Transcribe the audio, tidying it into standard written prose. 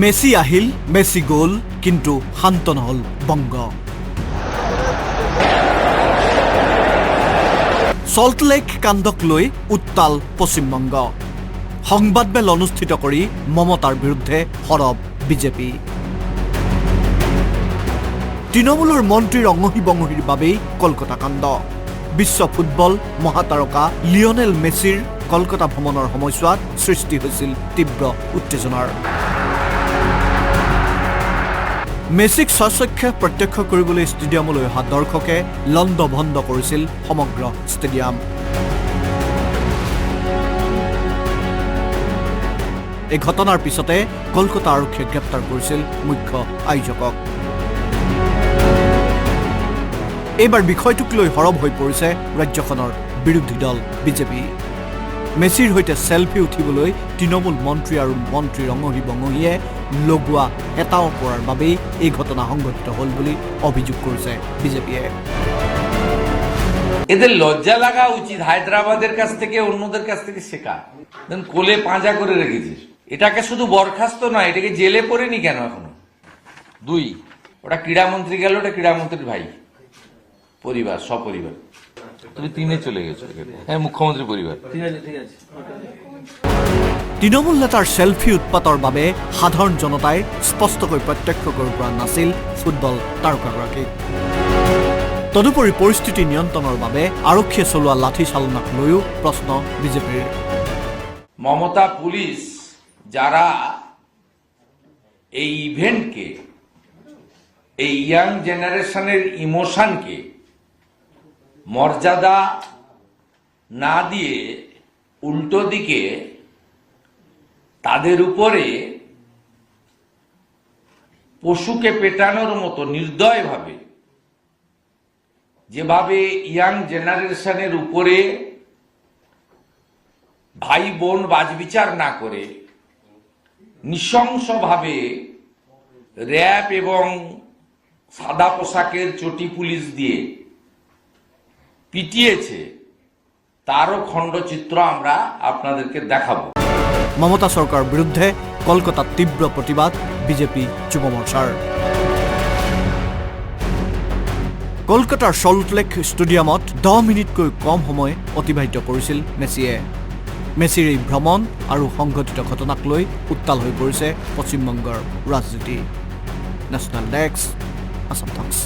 Messi আহিল, Messi গ'ল, কিন্তু শান্ত নহল বংগ। সল্টলেক কাণ্ডক লৈ উত্তাল পশ্চিমবংগ। সংবাদমেল অনুষ্ঠিত কৰি মমতাৰ বিৰুদ্ধে সৰব বিজেপি। তৃণমূলৰ মন্ত্ৰীৰ অঙহী বঙহীৰ বাবেই কলকাতা কাণ্ড। বিশ্ব ফুটবল মহাতাৰকা লিঅনেল মেছিৰ কলকাতা ভ্ৰমণৰ সময়ছোৱাত সৃষ্টি হৈছিল তীব্ৰ উত্তেজনাৰ। মেছিক স্বচক্ষে প্ৰত্যক্ষ কৰিবলৈ ষ্টেডিয়ামলৈ অহা দৰ্শকে লণ্ডভণ্ড কৰিছিল সমগ্ৰ ষ্টেডিয়াম। এই ঘটনাৰ পিছতে কলকাতা আৰক্ষীয়ে গ্ৰেপ্তাৰ কৰিছিল মুখ্য আয়োজকক। এইবাৰ বিষয়টোক লৈ সৰব হৈ পৰিছে ৰাজ্যখনৰ বিৰোধী দল বিজেপি। মেছিৰ সৈতে চেলফি উঠিবলৈ তৃণমূল মন্ত্ৰী আৰু মন্ত্ৰীৰ অঙহী বঙহীয়ে লগোৱা হেতাও পৰাৰ বাবেই এই ঘটনা সংঘটিত হল বুলি অভিযোগ কৰিছে বিজেপিয়ে। এদের লজ্জা লাগা উচিত, হায়দ্রাবাদের কাছ থেকে অন্যদের কাছ থেকে শেখা। কোলে পাঁজা করে রেখেছিস, এটাকে শুধু বরখাস্ত নয়, এটাকে জেলে পড়েনি কেন এখনো? দুই, ওটা ক্রীড়ামন্ত্রী গেল, ওটা ক্রীড়ামন্ত্রীর ভাই পরিবার, সপরিবার। তুমি তিনে চলে গেছো, হ্যাঁ, মুখ্যমন্ত্রী পরিবার। তৃণমূল নেতাৰ চেলফি উৎপাতৰ বাবে সাধাৰণ জনতাই স্পষ্টকৈ প্ৰত্যক্ষ কৰিব পৰা নাছিল ফুটবল তাৰকাগৰাকীক। তদুপৰি পৰিস্থিতি নিয়ন্ত্ৰণৰ বাবে আৰক্ষীয়ে চলোৱা লাঠি চালনাক লৈও প্ৰশ্ন বিজেপিৰ। মমতা পুলিশ যারা এই ইভেন্টকে, এই ইয়াং জেনারেশনের ইমোশনকে মর্যাদা না দিয়ে উল্টো দিকে তাদের উপরে পশুকে পেটানোর মতো নির্দয়ভাবে যেভাবে ইয়াং জেনারেশনের উপরে ভাই বোন বাজবিচার না করে নৃশংসভাবে র‍্যাব এবং সাদা পোশাকের চটি পুলিশ দিয়ে পিটিয়েছে, তারও খণ্ডচিত্র আমরা আপনাদেরকে দেখাবো। মমতা চৰকাৰৰ বিৰুদ্ধে কলকাতাত তীব্ৰ প্ৰতিবাদ বিজেপি যুৱ মৰ্চাৰ। কলকাতাৰ সল্টলেক ষ্টেডিয়ামত 10 মিনিটকৈ কম সময় অতিবাহিত কৰিছিল মেছিয়ে। মেছিৰ এই ভ্ৰমণ আৰু সংঘটিত ঘটনাক লৈ উত্তাল হৈ পৰিছে পশ্চিমবংগৰ ৰাজনীতি। National desk, Assam times.